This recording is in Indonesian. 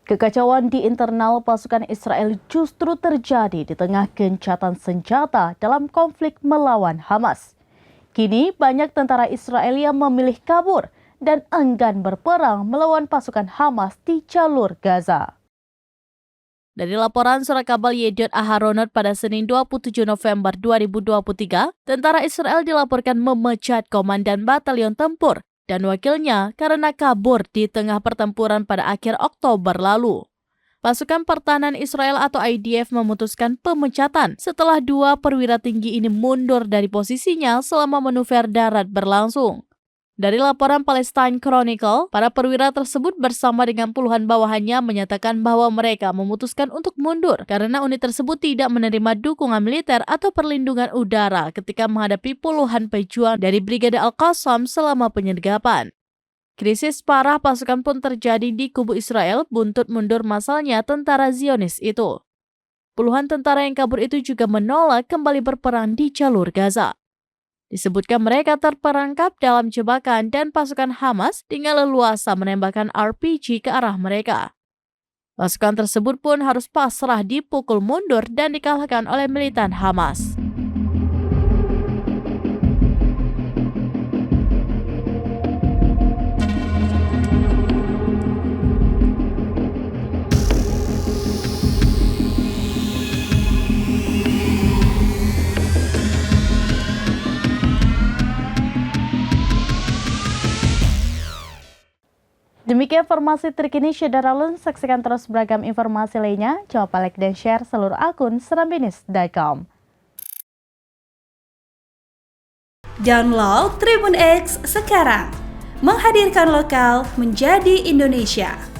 Kekacauan di internal pasukan Israel justru terjadi di tengah gencatan senjata dalam konflik melawan Hamas. Kini banyak tentara Israel yang memilih kabur dan enggan berperang melawan pasukan Hamas di jalur Gaza. Dari laporan surat kabar Yediot Aharonot pada Senin 27 November 2023, tentara Israel dilaporkan memecat komandan batalion tempur dan wakilnya karena kabur di tengah pertempuran pada akhir Oktober lalu. Pasukan Pertahanan Israel atau IDF memutuskan pemecatan setelah 2 perwira tinggi ini mundur dari posisinya selama manuver darat berlangsung. Dari laporan Palestine Chronicle, para perwira tersebut bersama dengan puluhan bawahannya menyatakan bahwa mereka memutuskan untuk mundur karena unit tersebut tidak menerima dukungan militer atau perlindungan udara ketika menghadapi puluhan pejuang dari Brigade Al-Qassam selama penyergapan. Krisis parah pasukan pun terjadi di kubu Israel buntut mundur massalnya tentara Zionis itu. Puluhan tentara yang kabur itu juga menolak kembali berperang di jalur Gaza. Disebutkan mereka terperangkap dalam jebakan dan pasukan Hamas dengan leluasa menembakkan RPG ke arah mereka. Pasukan tersebut pun harus pasrah dipukul mundur dan dikalahkan oleh militan Hamas. Demikian informasi terkini Syederalun, saksikan terus beragam informasi lainnya. Jangan lupa like dan share seluruh akun serambinis.com. Download Tribun X sekarang, menghadirkan lokal menjadi Indonesia.